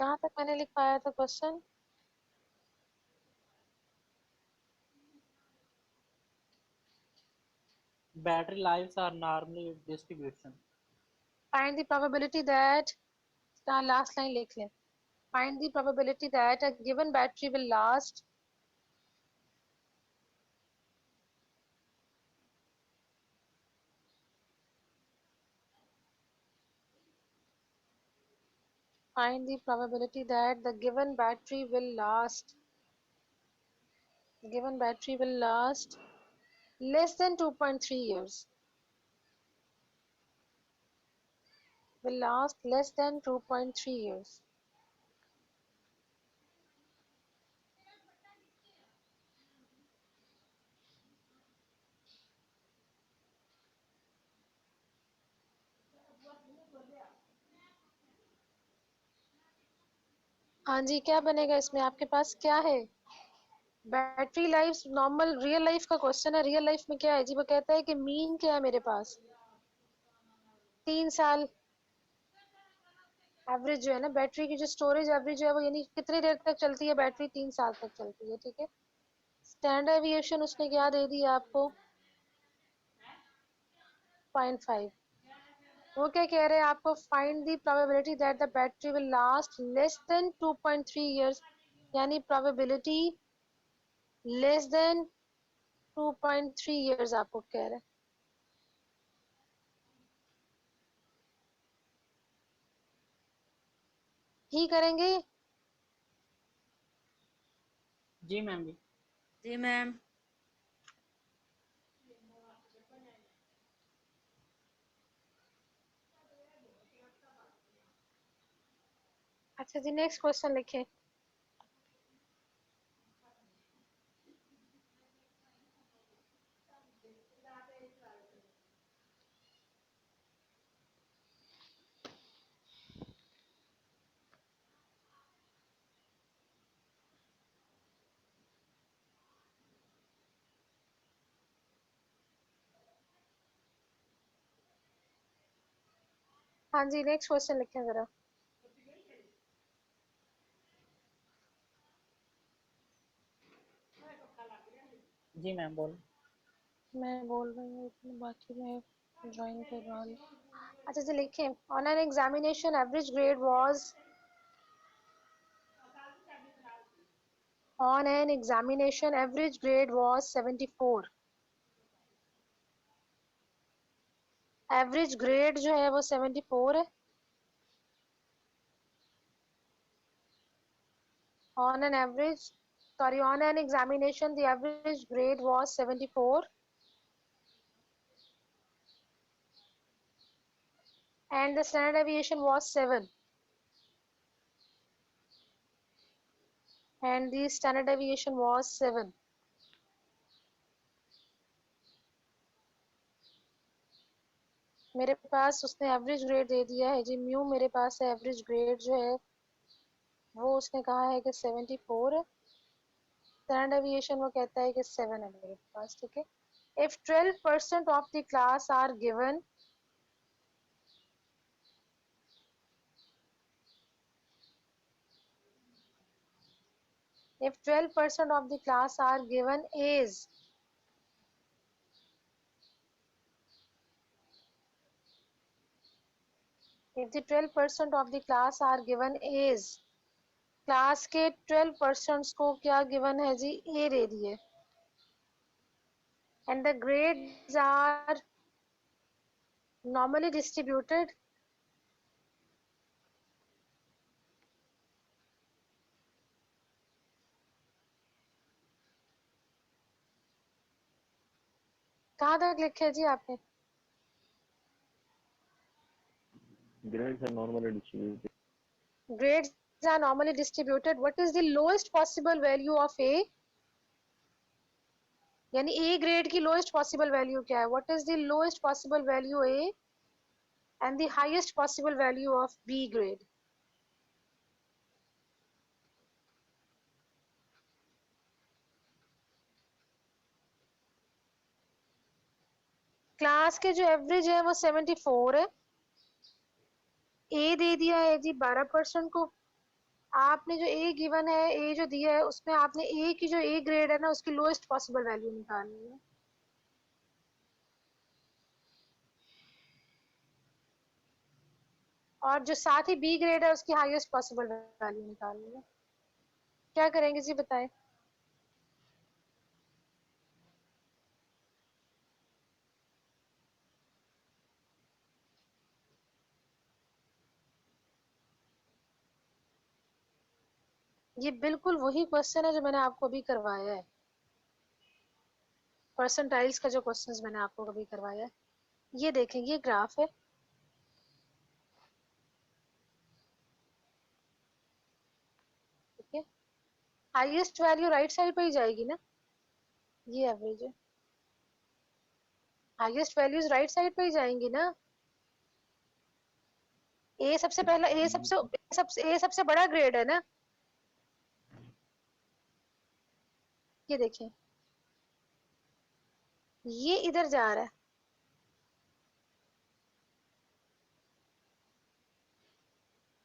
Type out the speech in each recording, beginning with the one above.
कहाँ तक मैंने लिख पाया था question? Battery lives are normally distribution. Find the probability that last line लिख लें. Find the probability that a given battery will last find the probability that the given battery will last less than 2.3 years. Will last less than 2.3 years. हाँ जी, क्या बनेगा इसमें? आपके पास क्या है? Battery life normal real life का question है. Real life में क्या है जी? वो कहता है कि मीन क्या है मेरे पास? 3 साल. एवरेज जो है ना बैटरी की, जो स्टोरेज एवरेज जो है वो, यानी कितनी देर तक चलती है बैटरी? 3 साल तक चलती है. ठीक है. स्टैंडर्ड एविएशन उसने क्या दे दी आपको? 0.5. वो क्या कह रहे हैं आपको? Find the probability that the battery will last less than 2.3 years, यानी प्रोबेबिलिटी लेस देन 2.3 इयर्स आपको कह रहे हैं. ही करेंगे. जी मैम जी. जी मैम. अच्छा जी, नेक्स्ट क्वेश्चन लिखें. हाँ जी, नेक्स्ट क्वेश्चन लिखें जरा. जी मैम बोल. मैं बोल रही हूँ, बाकी मैं ज्वाइन कर रहा हूँ. अच्छा जी, लिखें. On an examination average grade was on an examination average grade was 74. Average grade जो है वो 74 है. On an average, sorry, on an examination the average grade was 74 and the standard deviation was 7, and the standard deviation was 7. मेरे पास उसने average grade दे दिया है जी. Mu मेरे पास है. एवरेज ग्रेड जो है वो उसने कहा है कि 74 है. स्टैंडर्ड डेविएशन वो कहता है कि 7 है मेरे पास. ठीक है. If 12% of the class are given, if 12% of the class are given is, if the 12% of the class are given is, class के 12% को क्या गिवन है जी? ए दे दिए. And the grades are normally distributed. कहाँ तक लिखे जी आपने? Grades are normally distributed. Grades are normally distributed. What is the lowest possible value of A? यानी ए ग्रेड की लोएस्ट पॉसिबल वैल्यू क्या है? What is the lowest possible value A and the highest possible value of B grade? Class के जो average है वो 74 है. ए दे दिया है जी 12% को. आपने जो ए गिवन है, ए जो दिया है उसमें आपने ए की जो ए ग्रेड है ना उसकी लोएस्ट पॉसिबल वैल्यू निकालनी है। और जो साथ ही बी ग्रेड है उसकी हाईएस्ट पॉसिबल वैल्यू निकालनी है। क्या करेंगे जी बताएं। ये बिल्कुल वही क्वेश्चन है जो मैंने आपको अभी करवाया है, परसेंटाइल्स का जो क्वेश्चंस मैंने आपको अभी करवाया है। ये देखें, ये ग्राफ है, ठीक है। हाईएस्ट वैल्यू राइट साइड पे ही जाएगी ना, ये एवरेज है। हाईएस्ट वैल्यूज राइट साइड पे ही जाएंगी ना। ए सबसे पहला, ए सबसे बड़ा ग्रेड है ना। ये देखें, ये इधर जा रहा है,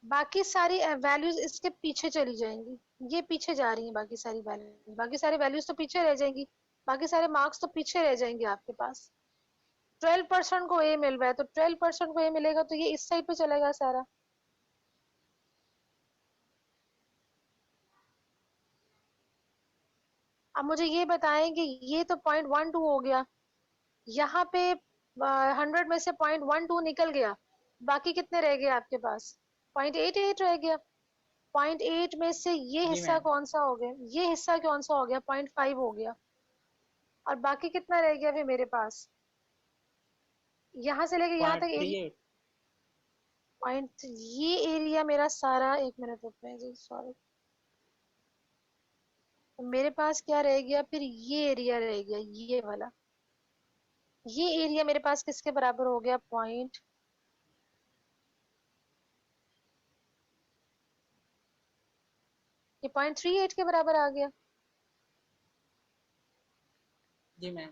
बाकी सारी वैल्यूज इसके पीछे चली जाएंगी। ये पीछे जा रही हैं बाकी सारी वैल्यूज, बाकी सारी वैल्यूज तो पीछे रह जाएंगी, बाकी सारे मार्क्स तो पीछे रह जाएंगे आपके पास। 12% को ए मिल रहा है तो 12% को ए मिलेगा तो ये इस साइड पे चलेगा सारा। अब मुझे ये बताएं कि ये तो 0.12 हो गया, यहाँ पे 100 में से 0.12 निकल गया, बाकी कितने रह गए आपके पास? 0.88 रह गया। 0.8 में से ये जी हिस्सा मैम। कौन सा हो गया? ये हिस्सा कौन सा हो गया? 0.5 हो गया। और बाकी कितना रह गया फिर मेरे पास? यहाँ से लेके यहाँ पॉइंट तक थ्री एरिया एट पॉइंट, ये एरिया मेरा सारा, एक मिनट रुपए जी, सॉरी। तो मेरे पास क्या रह गया फिर? ये एरिया रह गया, ये वाला। ये एरिया मेरे पास किसके बराबर हो गया? पॉइंट, ये 0.38 के बराबर आ गया। जी मैम।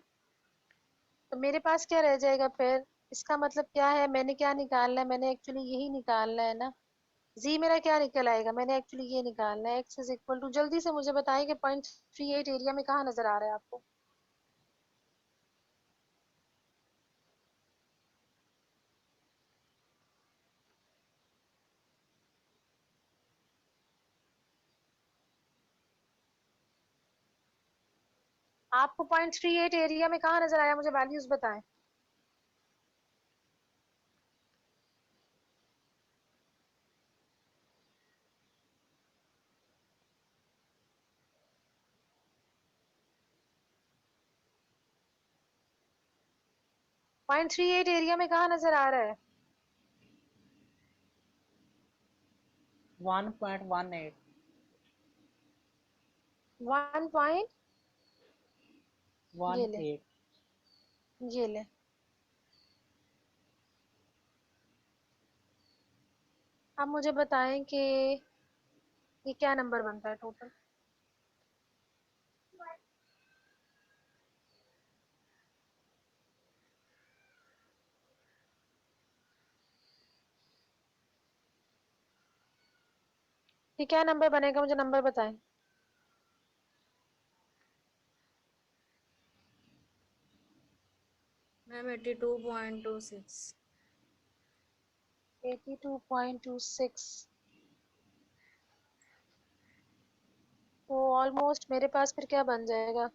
तो मेरे पास क्या रह जाएगा फिर? इसका मतलब क्या है, मैंने क्या निकालना है? मैंने एक्चुअली यही निकालना है ना। जी मेरा क्या निकल आएगा? मैंने एक्चुअली ये निकालना है, x इज इक्वल टू, जल्दी से मुझे बताएं कि 0.38 एरिया में कहाँ नजर आ रहा है आपको? आपको 0.38 एरिया में कहाँ नजर आया? मुझे वैल्यूज बताएं। पॉइंट थ्री एट एरिया में कहाँ नजर आ रहा है? 1.18। 1 पॉइंट, वन ये ले, एट ये ले। अब मुझे बताएं कि ये क्या नंबर बनता है टोटल? ये क्या नंबर बनेगा? मुझे नंबर बताएं। मैम 82.26। 82.26। तो ऑलमोस्ट मेरे पास फिर क्या बन जाएगा?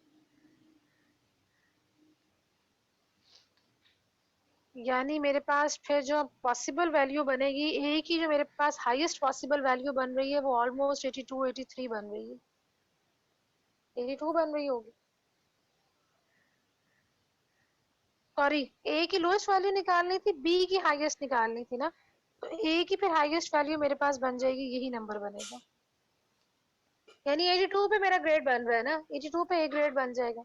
यानी मेरे पास फिर जो पॉसिबल वैल्यू बनेगी ए की, जो मेरे पास हाईएस्ट पॉसिबल वैल्यू बन रही है वो ऑलमोस्ट 82 83 बन रही है। 82 बन रही होगी, सॉरी। ए की लोएस्ट वैल्यू निकालनी थी, बी की हाईएस्ट निकालनी थी ना। तो ए की फिर हाईएस्ट वैल्यू मेरे पास बन जाएगी, यही नंबर बनेगा। यानी 82 पे मेरा ग्रेड बन रहा है ना, 82 पे ए ग्रेड बन जाएगा।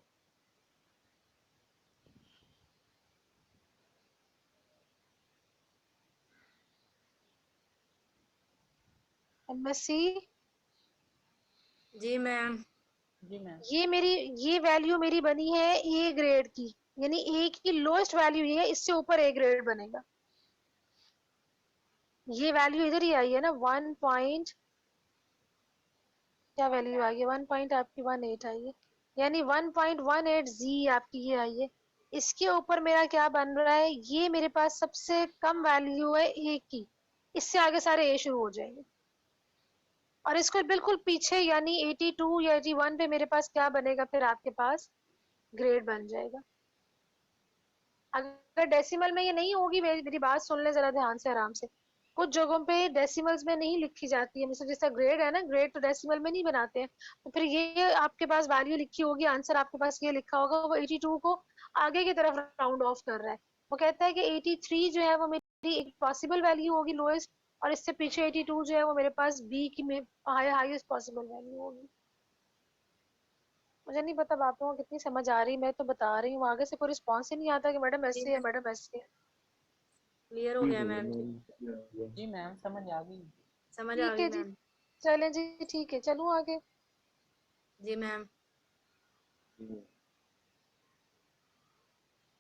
एमएससी, जी मैम। जी मैम। ये वैल्यू मेरी बनी है ए ग्रेड की, यानी ए की लोएस्ट वैल्यू ये है, इससे ऊपर ए ग्रेड बनेगा। ये वैल्यू इधर ही आई है ना, 1.38। क्या वैल्यू आई है? 1 पॉइंट आपकी 18 आई है, यानी 1.18 जी आपकी ये आई है। इसके ऊपर मेरा क्या बन रहा है, ये मेरे पास सबसे कम वैल्यू है ए की, इससे आगे सारे ए शुरू हो जाएंगे। और इसको बिल्कुल पीछे यानी 82 या 81 पे मेरे पास क्या बनेगा, फिर आपके पास ग्रेड बन जाएगा। अगर डेसिमल में ये नहीं होगी, मेरी बात सुन ले जरा ध्यान से आराम से। कुछ जगहों पे डेसिमल्स में नहीं लिखी जाती है, मतलब जैसा ग्रेड है ना, ग्रेड तो डेसिमल में नहीं बनाते हैं, तो फिर ये आपके पास वैल्यू लिखी होगी, आंसर आपके पास ये लिखा होगा, वो 82 को आगे की तरफ राउंड ऑफ कर रहा है। वो कहता है कि 83 जो है वो मेरी एक पॉसिबल वैल्यू होगी लोएस्ट, और इससे पीछे 82 जो है वो मेरे पास बी की हाईएस्ट पॉसिबल वैल्यू होगी। मुझे नहीं पता आप लोगों को कितनी समझ आ रही, मैं तो बता रही हूँ, आगे से कोई रिस्पॉन्स ही नहीं आता कि मैडम जी ऐसे है, मैम, मैडम ऐसे है। क्लियर हो ठीक गया है मैम जी। मैम। जी मैम समझ आ गई। समझ आ ठीक गई है जी, मैम। चलें जी, ठीक है, चलूँ आगे। जी मैम।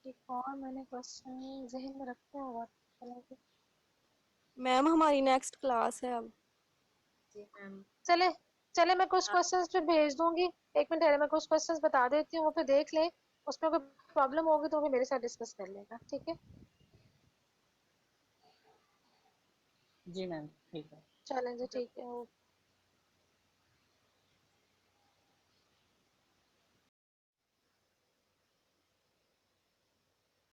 एक और मैंने क्वेश्चन जहन में रखा हुआ था। मैम हमारी नेक्स्ट क्लास है अब। जी मैम। चले चले, मैं कुछ आप क्वेश्चंस फिर भेज दूंगी। एक मिनट ठहरे, मैं कुछ क्वेश्चंस बता देती हूँ, वो फिर देख लें, उसमें कोई प्रॉब्लम होगी तो फिर मेरे साथ डिस्कस कर लेना, ठीक है? जी मैम ठीक है। चलें जी, ठीक है, ओके।